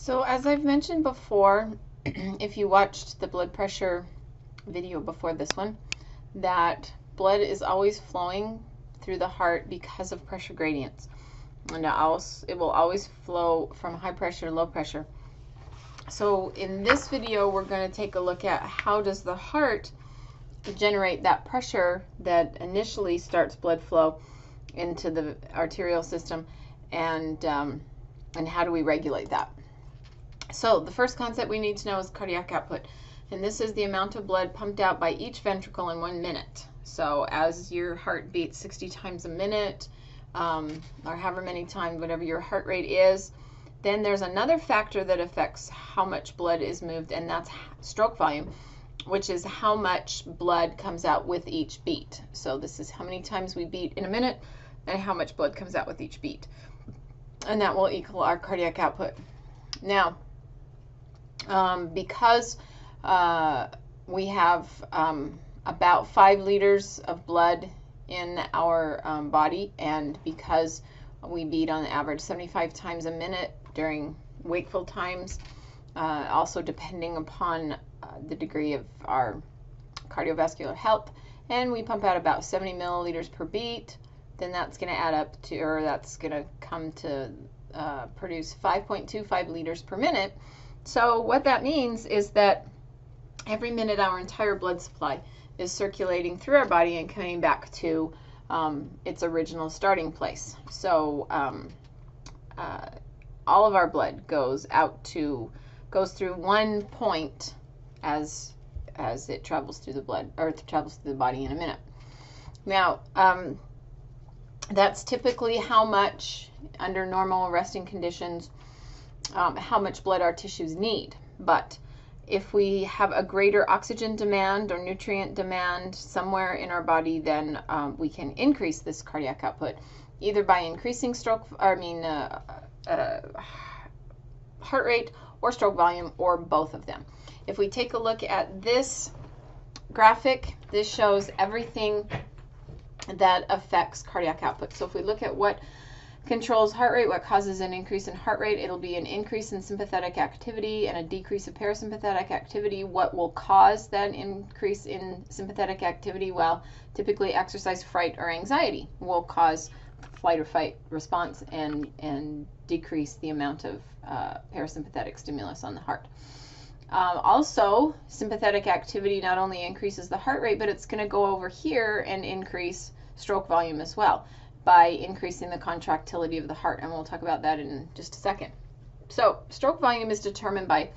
So as I've mentioned before, if you watched the blood pressure video before this one, that blood is always flowing through the heart because of pressure gradients. And it will always flow from high pressure to low pressure. So in this video, we're going to take a look at how does the heart generate that pressure that initially starts blood flow into the arterial system, and how do we regulate that. So the first concept we need to know is cardiac output, and this is the amount of blood pumped out by each ventricle in 1 minute. So as your heart beats 60 times a minute, or however many times, whatever your heart rate is, then there's another factor that affects how much blood is moved, and that's stroke volume, which is how much blood comes out with each beat. So this is how many times we beat in a minute and how much blood comes out with each beat. And that will equal our cardiac output. Now, because we have about 5 liters of blood in our body, and because we beat on average 75 times a minute during wakeful times, also depending upon the degree of our cardiovascular health, and we pump out about 70 milliliters per beat, then that's going to add up to, or that's going to come to produce 5.25 liters per minute. So what that means is that every minute our entire blood supply is circulating through our body and coming back to its original starting place. So all of our blood goes through one point as it travels through the blood, or travels through the body in a minute. Now, that's typically how much, under normal resting conditions, how much blood our tissues need. But if we have a greater oxygen demand or nutrient demand somewhere in our body, then we can increase this cardiac output, either by increasing heart rate or stroke volume, or both of them. If we take a look at this graphic, this shows everything that affects cardiac output. So if we look at what controls heart rate, what causes an increase in heart rate, it'll be an increase in sympathetic activity and a decrease of parasympathetic activity. What will cause that increase in sympathetic activity? Well, typically exercise, fright, or anxiety will cause flight or fight response and decrease the amount of parasympathetic stimulus on the heart. Also, sympathetic activity not only increases the heart rate, but it's going to go over here and increase stroke volume as well by increasing the contractility of the heart, and we'll talk about that in just a second. So stroke volume is determined by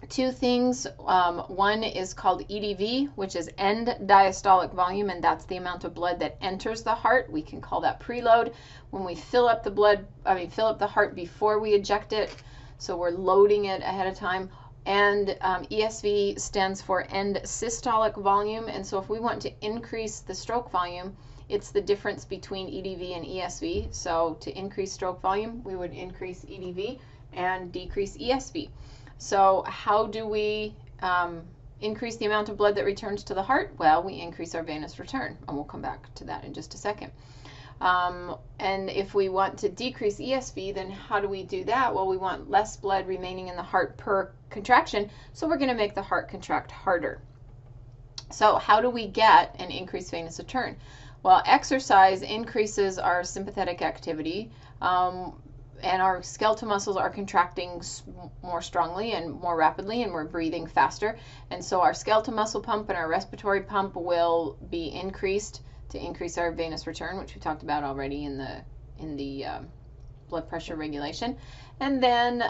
two things. One is called EDV, which is end diastolic volume, and that's the amount of blood that enters the heart. We can call that preload. When we fill up the heart before we eject it, so we're loading it ahead of time. And ESV stands for end systolic volume, and so if we want to increase the stroke volume, it's the difference between EDV and ESV. So to increase stroke volume, we would increase EDV and decrease ESV. So how do we increase the amount of blood that returns to the heart? Well, we increase our venous return, and we'll come back to that in just a second. And if we want to decrease ESV, then how do we do that? Well, we want less blood remaining in the heart per contraction, so we're going to make the heart contract harder. So how do we get an increased venous return? Well, exercise increases our sympathetic activity, and our skeletal muscles are contracting more strongly and more rapidly, and we're breathing faster. And so our skeletal muscle pump and our respiratory pump will be increased to increase our venous return, which we talked about already in the blood pressure regulation. And then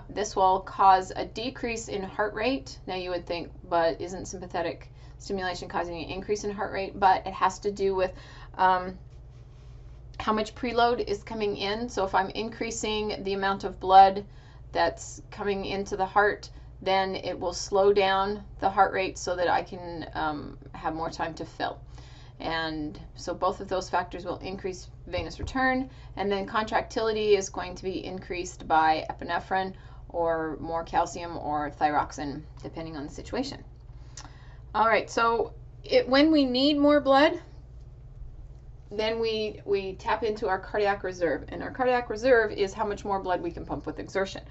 this will cause a decrease in heart rate. Now you would think, but isn't sympathetic stimulation causing an increase in heart rate? But it has to do with how much preload is coming in. So if I'm increasing the amount of blood that's coming into the heart, then it will slow down the heart rate so that I can have more time to fill. And so both of those factors will increase venous return, and then contractility is going to be increased by epinephrine or more calcium or thyroxine, depending on the situation. All right, so when we need more blood, then we tap into our cardiac reserve, and our cardiac reserve is how much more blood we can pump with exertion.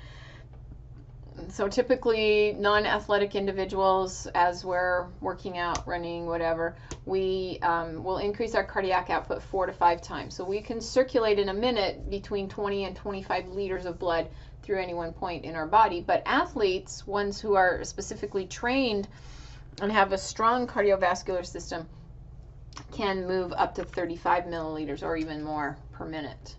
So typically non-athletic individuals, as we're working out, running, whatever, we will increase our cardiac output 4 to 5 times. So we can circulate in a minute between 20 and 25 liters of blood through any one point in our body. But athletes, ones who are specifically trained and have a strong cardiovascular system, can move up to 35 milliliters or even more per minute.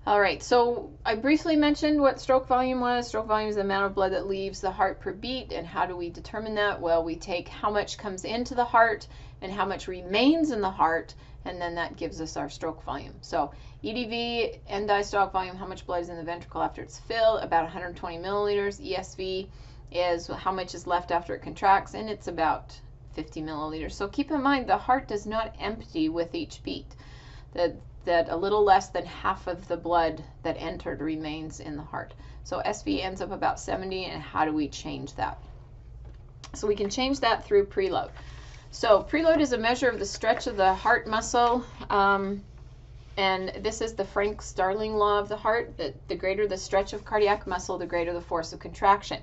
All right, so I briefly mentioned what stroke volume was. Stroke volume is the amount of blood that leaves the heart per beat. And how do we determine that? Well, we take how much comes into the heart and how much remains in the heart, and then that gives us our stroke volume. So EDV, end diastolic volume, how much blood is in the ventricle after it's filled, about 120 milliliters. ESV is how much is left after it contracts, and it's about 50 milliliters. So keep in mind, the heart does not empty with each beat. That a little less than half of the blood that entered remains in the heart. So SV ends up about 70, and how do we change that? So we can change that through preload. So preload is a measure of the stretch of the heart muscle, and this is the Frank-Starling law of the heart, that the greater the stretch of cardiac muscle, the greater the force of contraction.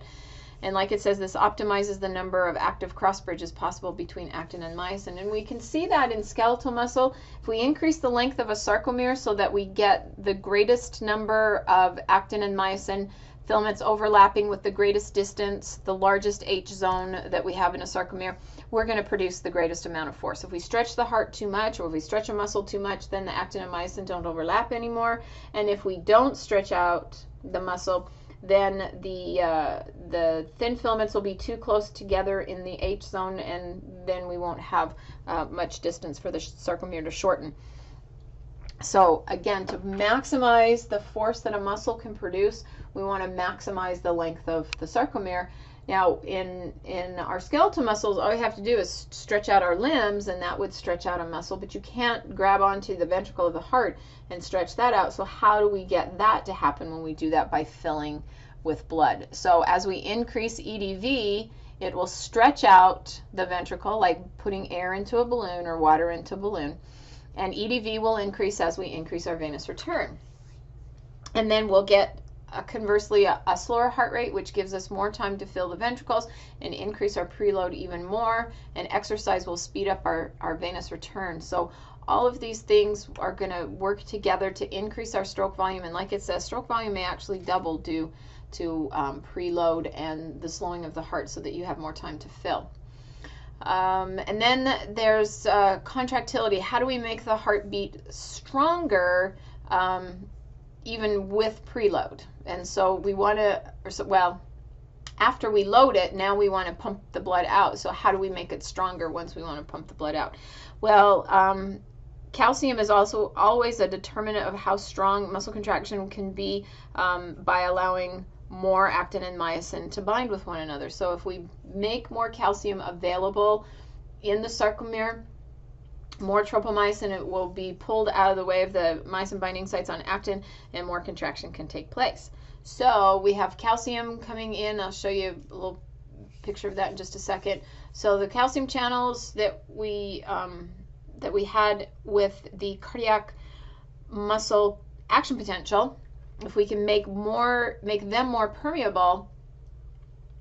And like it says, this optimizes the number of active cross bridges possible between actin and myosin. And we can see that in skeletal muscle. If we increase the length of a sarcomere so that we get the greatest number of actin and myosin filaments overlapping with the greatest distance, the largest H zone that we have in a sarcomere, we're going to produce the greatest amount of force. If we stretch the heart too much, or if we stretch a muscle too much, then the actin and myosin don't overlap anymore. And if we don't stretch out the muscle, then the thin filaments will be too close together in the H zone, and then we won't have much distance for the sarcomere to shorten. So again, to maximize the force that a muscle can produce, we want to maximize the length of the sarcomere. Now, in our skeletal muscles, all we have to do is stretch out our limbs, and that would stretch out a muscle, but you can't grab onto the ventricle of the heart and stretch that out. So how do we get that to happen when we do that? By filling with blood. So as we increase EDV, it will stretch out the ventricle, like putting air into a balloon or water into a balloon. And EDV will increase as we increase our venous return. And then we'll get conversely a slower heart rate, which gives us more time to fill the ventricles and increase our preload even more. And exercise will speed up our venous return. So all of these things are going to work together to increase our stroke volume. And like it says, stroke volume may actually double due to preload and the slowing of the heart, so that you have more time to fill. And then there's contractility. How do we make the heartbeat stronger even with preload? And so we want to, well, after we load it, now we want to pump the blood out. So how do we make it stronger once we want to pump the blood out? Well, calcium is also always a determinant of how strong muscle contraction can be by allowing more actin and myosin to bind with one another. So if we make more calcium available in the sarcomere, more tropomyosin, it will be pulled out of the way of the myosin binding sites on actin, and more contraction can take place. So we have calcium coming in. I'll show you a little picture of that in just a second. So the calcium channels that we had with the cardiac muscle action potential, if we can make them more permeable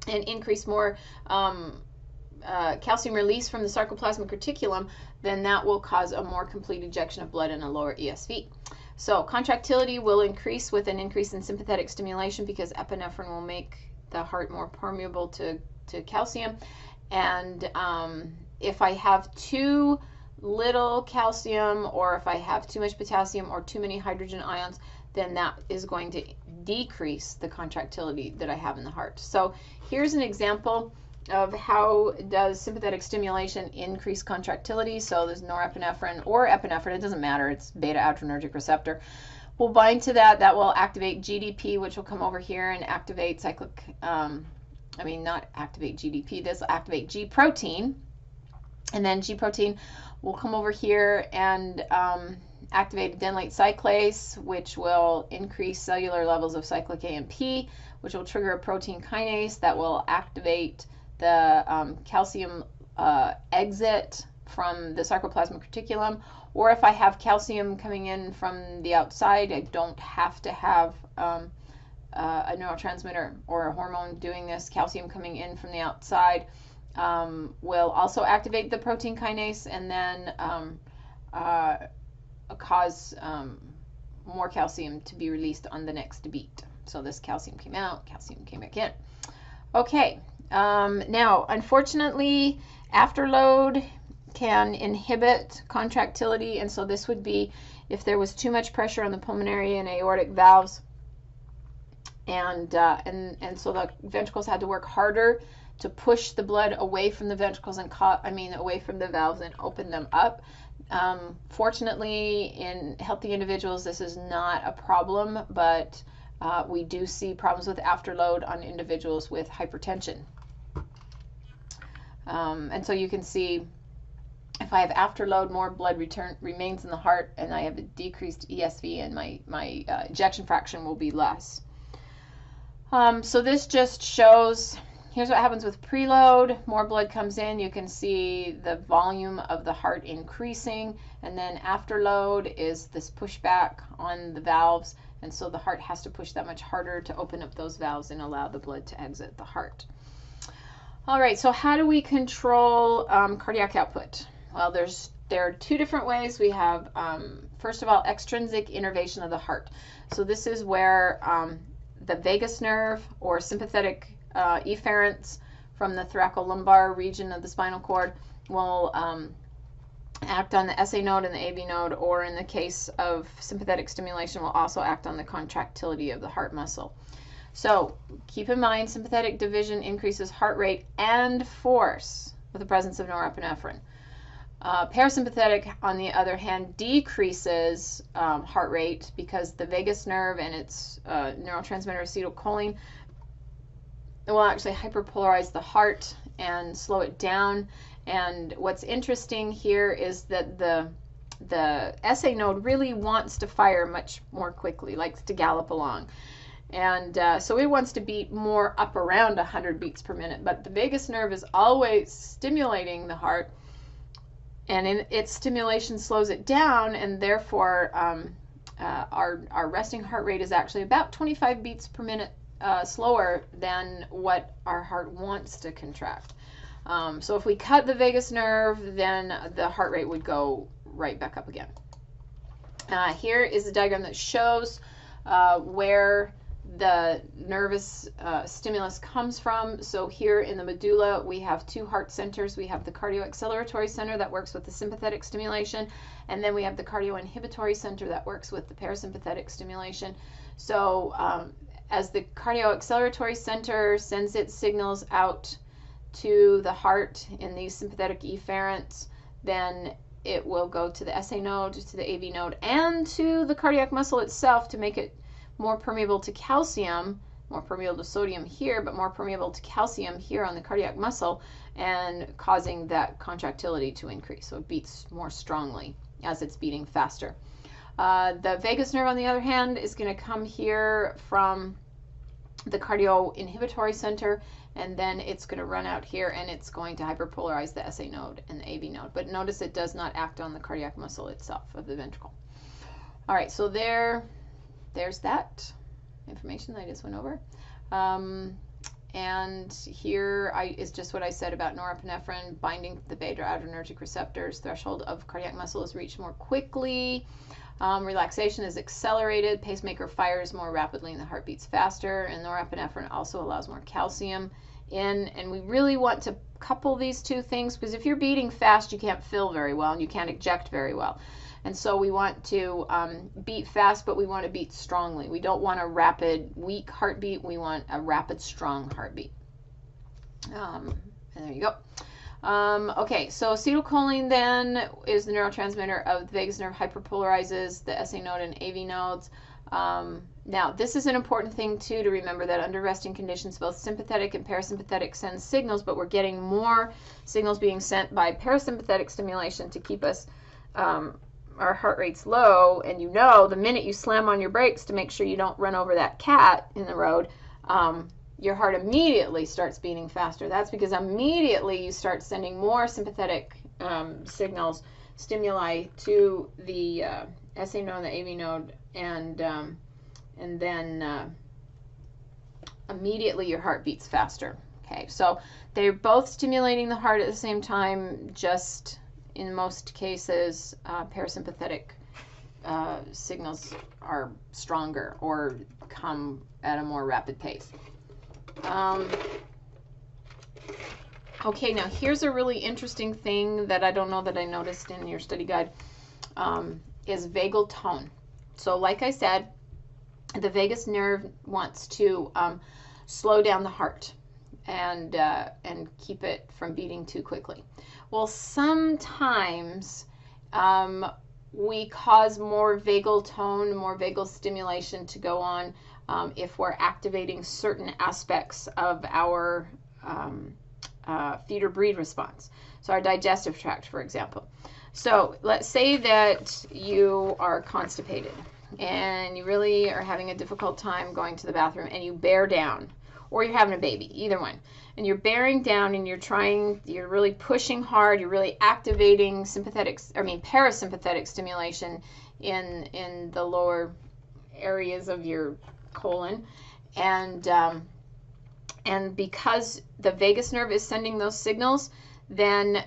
and increase more calcium release from the sarcoplasmic reticulum, then that will cause a more complete ejection of blood and a lower ESV. So contractility will increase with an increase in sympathetic stimulation, because epinephrine will make the heart more permeable to calcium. And if I have too little calcium, or if I have too much potassium or too many hydrogen ions, then that is going to decrease the contractility that I have in the heart. So here's an example of how does sympathetic stimulation increase contractility. So there's norepinephrine or epinephrine, it doesn't matter, it's beta adrenergic receptor. We'll bind to that. That will activate GDP, which will come over here and activate not activate GDP, this will activate G protein. And then G protein will come over here and activate adenylate cyclase, which will increase cellular levels of cyclic AMP, which will trigger a protein kinase that will activate the calcium exit from the sarcoplasmic reticulum, Or if I have calcium coming in from the outside, I don't have to have a neurotransmitter or a hormone doing this. Calcium coming in from the outside will also activate the protein kinase and then cause more calcium to be released on the next beat. So this calcium came out, calcium came back in. Okay, now unfortunately afterload can inhibit contractility, and so this would be if there was too much pressure on the pulmonary and aortic valves, and so the ventricles had to work harder to push the blood away from the ventricles and away from the valves and open them up. Fortunately, in healthy individuals, this is not a problem, but we do see problems with afterload on individuals with hypertension. And so you can see if I have afterload, more blood remains in the heart, and I have a decreased ESV, and my ejection fraction will be less. So this just shows, here's what happens with preload. More blood comes in. You can see the volume of the heart increasing, and then afterload is this pushback on the valves, and so the heart has to push that much harder to open up those valves and allow the blood to exit the heart. All right, so how do we control cardiac output? Well, there are two different ways. We have, first of all, extrinsic innervation of the heart. So this is where the vagus nerve or sympathetic efferents from the thoracolumbar region of the spinal cord will act on the SA node and the AV node, or in the case of sympathetic stimulation, will also act on the contractility of the heart muscle. So keep in mind, sympathetic division increases heart rate and force with the presence of norepinephrine. Parasympathetic, on the other hand, decreases heart rate because the vagus nerve and its neurotransmitter acetylcholine will actually hyperpolarize the heart and slow it down. And what's interesting here is that the SA node really wants to fire much more quickly, likes to gallop along. And so it wants to beat more up around 100 beats per minute, but the vagus nerve is always stimulating the heart, and its stimulation slows it down, and therefore our resting heart rate is actually about 25 beats per minute slower than what our heart wants to contract. So if we cut the vagus nerve, then the heart rate would go right back up again. Here is a diagram that shows where the nervous stimulus comes from. So here in the medulla, we have two heart centers. We have the cardioacceleratory center that works with the sympathetic stimulation, and then we have the cardioinhibitory center that works with the parasympathetic stimulation. So as the cardioacceleratory center sends its signals out to the heart in these sympathetic efferents, then it will go to the SA node, to the AV node, and to the cardiac muscle itself to make it more permeable to calcium, more permeable to sodium here, but more permeable to calcium here on the cardiac muscle, and causing that contractility to increase. So it beats more strongly as it's beating faster. The vagus nerve, on the other hand, is going to come here from the cardioinhibitory center, and then it's going to run out here, and it's going to hyperpolarize the SA node and the AV node. But notice it does not act on the cardiac muscle itself of the ventricle. All right, so there's that information that I just went over. And here is just what I said about norepinephrine binding the beta-adrenergic receptors. Threshold of cardiac muscle is reached more quickly. Relaxation is accelerated. Pacemaker fires more rapidly and the heart beats faster. And norepinephrine also allows more calcium in. And we really want to couple these two things, because if you're beating fast, you can't fill very well and you can't eject very well. And so we want to beat fast, but we want to beat strongly. We don't want a rapid, weak heartbeat. We want a rapid, strong heartbeat. And there you go. Okay, so acetylcholine then is the neurotransmitter of the vagus nerve, hyperpolarizes the SA node and AV nodes. Now, this is an important thing, too, to remember, that under resting conditions, both sympathetic and parasympathetic send signals, but we're getting more signals being sent by parasympathetic stimulation to keep us our heart rate's low. And you know, the minute you slam on your brakes to make sure you don't run over that cat in the road, your heart immediately starts beating faster. That's because immediately you start sending more sympathetic signals stimuli to the SA node and the AV node, and then immediately your heart beats faster. Okay, so they're both stimulating the heart at the same time, just in most cases, parasympathetic signals are stronger or come at a more rapid pace. Okay, now here's a really interesting thing that I don't know that I noticed in your study guide, is vagal tone. So like I said, the vagus nerve wants to slow down the heart and keep it from beating too quickly. Well, sometimes we cause more vagal tone, more vagal stimulation to go on if we're activating certain aspects of our feed or breathe response. So our digestive tract, for example. So let's say that you are constipated and you really are having a difficult time going to the bathroom, and you bear down, or you're having a baby, either one, and you're bearing down and you're really pushing hard, you're really activating parasympathetic stimulation in the lower areas of your colon, and because the vagus nerve is sending those signals, then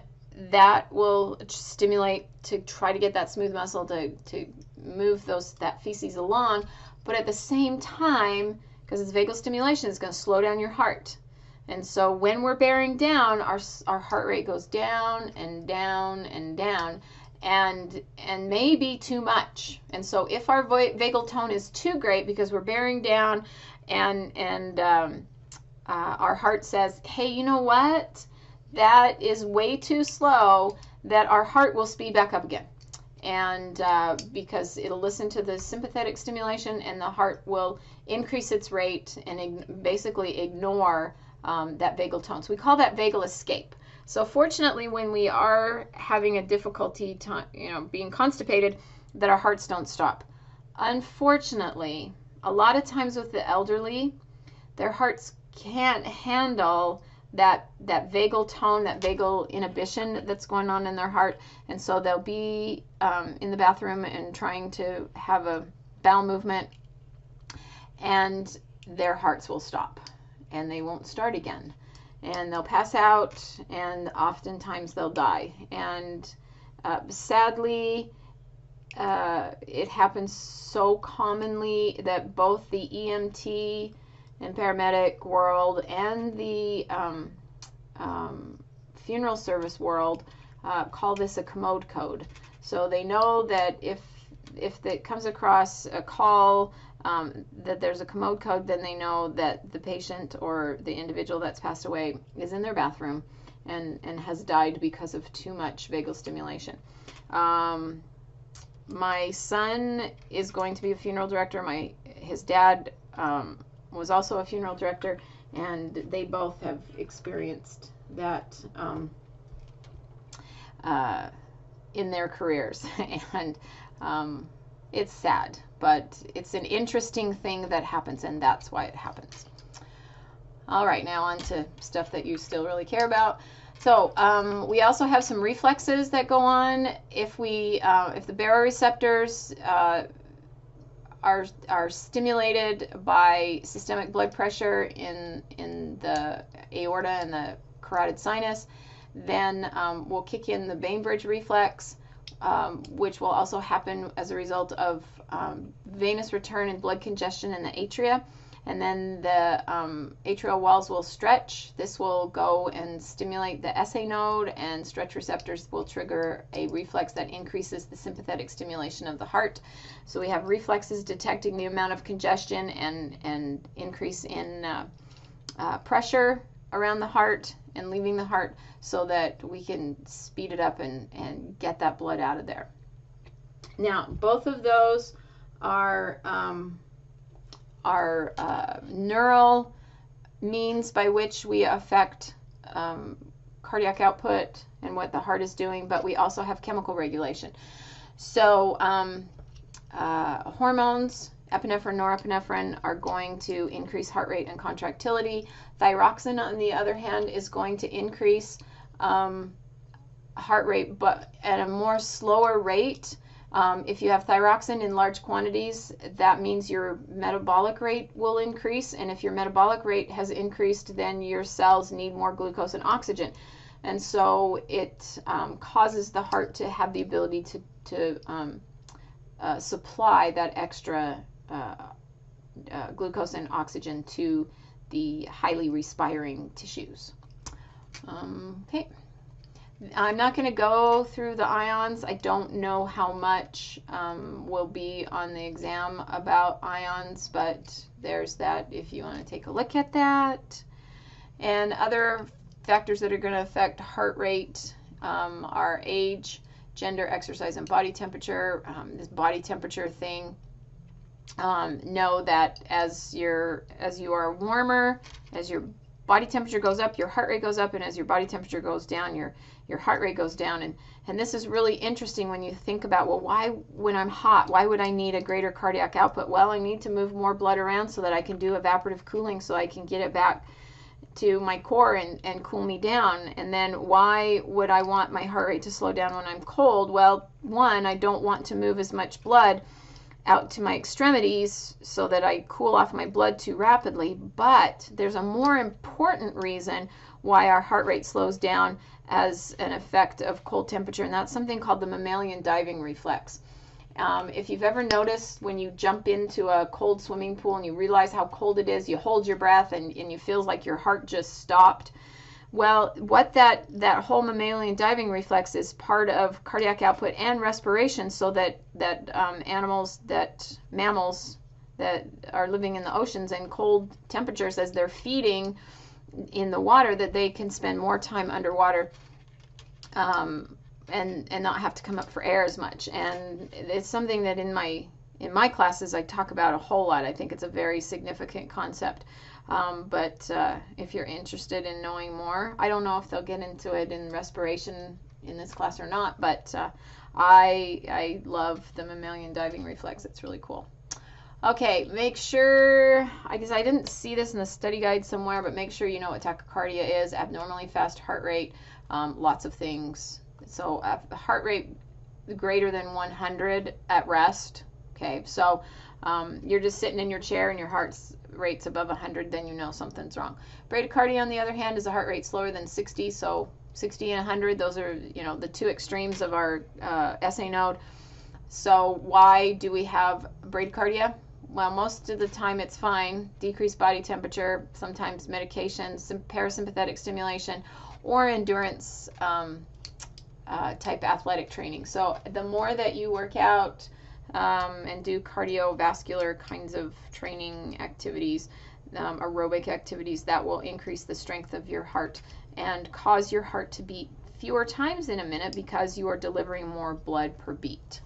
that will stimulate to try to get that smooth muscle to move that feces along. But at the same time, because it's vagal stimulation, it's going to slow down your heart. And so when we're bearing down, our heart rate goes down and down and down, and maybe too much. And so if our vagal tone is too great because we're bearing down, and our heart says, hey, you know what? That is way too slow, that our heart will speed back up again. And because it'll listen to the sympathetic stimulation, and the heart will increase its rate and basically ignore that vagal tone. So we call that vagal escape. So fortunately, when we are having a difficulty being constipated, that our hearts don't stop. Unfortunately, a lot of times with the elderly, their hearts can't handle that vagal tone, that vagal inhibition that's going on in their heart, and so they'll be in the bathroom and trying to have a bowel movement, and their hearts will stop and they won't start again, and they'll pass out, and oftentimes they'll die. And sadly, it happens so commonly that both the EMT and paramedic world and the funeral service world call this a commode code. So they know that if it comes across a call that there's a commode code, then they know that the patient or the individual that's passed away is in their bathroom and has died because of too much vagal stimulation. My son is going to be a funeral director. His dad was also a funeral director, and they both have experienced that in their careers. And it's sad, but it's an interesting thing that happens, and that's why it happens. All right, now on to stuff that you still really care about. So we also have some reflexes that go on if the baroreceptors are stimulated by systemic blood pressure in the aorta and the carotid sinus. Then we'll kick in the Bainbridge reflex, which will also happen as a result of venous return and blood congestion in the atria. And then the atrial walls will stretch. This will go and stimulate the SA node, and stretch receptors will trigger a reflex that increases the sympathetic stimulation of the heart. So we have reflexes detecting the amount of congestion and increase in pressure around the heart and leaving the heart, so that we can speed it up and get that blood out of there. Now, both of those are neural means by which we affect cardiac output and what the heart is doing, but we also have chemical regulation. So hormones, epinephrine, norepinephrine, are going to increase heart rate and contractility. Thyroxine, on the other hand, is going to increase heart heart rate, but at a more slower rate. If you have thyroxine in large quantities, that means your metabolic rate will increase. And if your metabolic rate has increased, then your cells need more glucose and oxygen. And so it causes the heart to have the ability to supply that extra glucose and oxygen to the highly respiring tissues. Okay. I'm not going to go through the ions. I don't know how much will be on the exam about ions, but there's that if you want to take a look at that. And other factors that are going to affect heart rate are age, gender, exercise, and body temperature. This body temperature thing, know that as you are warmer, as your body temperature goes up, your heart rate goes up, and as your body temperature goes down, your heart rate goes down. And this is really interesting when you think about, well, why, when I'm hot, why would I need a greater cardiac output? Well, I need to move more blood around so that I can do evaporative cooling, so I can get it back to my core and cool me down. And then why would I want my heart rate to slow down when I'm cold? Well, one, I don't want to move as much blood out to my extremities so that I cool off my blood too rapidly. But there's a more important reason why our heart rate slows down as an effect of cold temperature, and that's something called the mammalian diving reflex. If you've ever noticed when you jump into a cold swimming pool and you realize how cold it is, you hold your breath and you feel like your heart just stopped. Well, what that whole mammalian diving reflex is part of cardiac output and respiration, so that mammals that are living in the oceans and cold temperatures, as they're feeding in the water, that they can spend more time underwater and not have to come up for air as much. And it's something that in my classes I talk about a whole lot. I think it's a very significant concept. But if you're interested in knowing more, I don't know if they'll get into it in respiration in this class or not, but I love the mammalian diving reflex. It's really cool. Okay, make sure, I guess I didn't see this in the study guide somewhere, but make sure you know what tachycardia is, abnormally fast heart rate, lots of things. So heart rate greater than 100 at rest. Okay, so you're just sitting in your chair and your heart rate's above 100, then you know something's wrong. Bradycardia, on the other hand, is a heart rate slower than 60, so 60 and 100, those are, the two extremes of our SA node. So why do we have bradycardia? Well, most of the time it's fine. Decreased body temperature, sometimes medication, some parasympathetic stimulation, or endurance type athletic training. So the more that you work out and do cardiovascular kinds of training activities, aerobic activities, that will increase the strength of your heart and cause your heart to beat fewer times in a minute because you are delivering more blood per beat.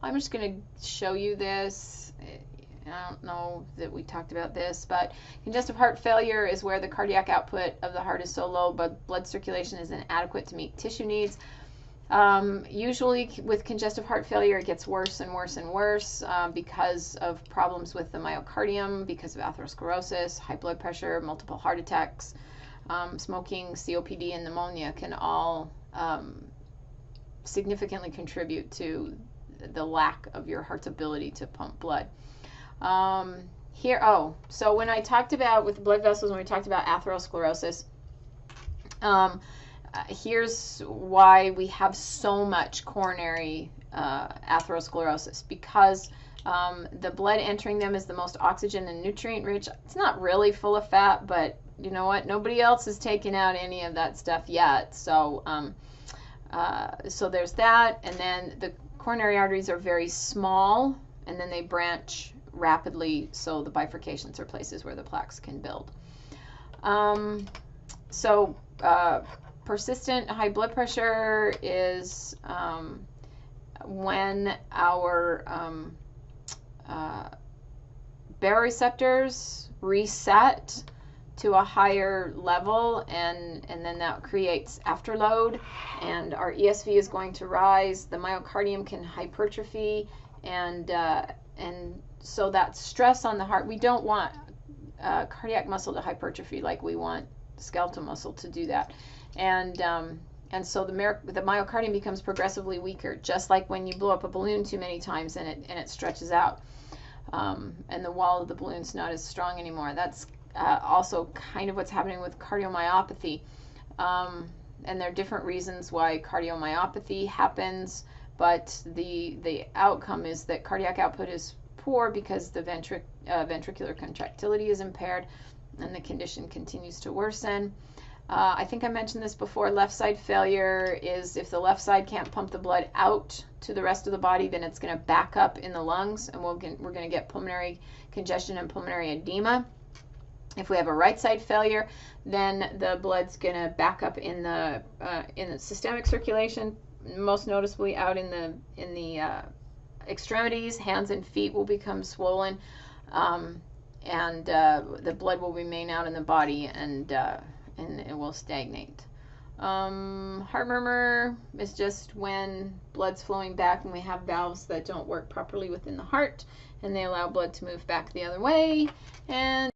I'm just going to show you this. I don't know that we talked about this, but congestive heart failure is where the cardiac output of the heart is so low, but blood circulation is inadequate to meet tissue needs. Usually with congestive heart failure, it gets worse and worse and worse because of problems with the myocardium, because of atherosclerosis, high blood pressure, multiple heart attacks, smoking, COPD, and pneumonia can all significantly contribute to the lack of your heart's ability to pump blood. So when I talked about with blood vessels, when we talked about atherosclerosis, here's why we have so much coronary atherosclerosis, because the blood entering them is the most oxygen and nutrient rich. It's not really full of fat, but you know what? Nobody else has taken out any of that stuff yet. So so there's that, and then the coronary arteries are very small, and then they branch rapidly, so the bifurcations are places where the plaques can build. Persistent high blood pressure is when our baroreceptors reset to a higher level, and then that creates afterload, and our ESV is going to rise. The myocardium can hypertrophy, and so that stress on the heart. We don't want cardiac muscle to hypertrophy like we want skeletal muscle to do that. And so the myocardium becomes progressively weaker, just like when you blow up a balloon too many times and it stretches out, and the wall of the balloon's not as strong anymore. That's also kind of what's happening with cardiomyopathy. And there are different reasons why cardiomyopathy happens, but the outcome is that cardiac output is poor because the ventricular contractility is impaired, and the condition continues to worsen. I think I mentioned this before. Left side failure is if the left side can't pump the blood out to the rest of the body, then it's going to back up in the lungs, and we're going to get pulmonary congestion and pulmonary edema. If we have a right side failure, then the blood's going to back up in the systemic circulation, most noticeably out in the extremities. Hands and feet will become swollen, and the blood will remain out in the body, and it will stagnate. Heart murmur is just when blood's flowing back and we have valves that don't work properly within the heart, and they allow blood to move back the other way. And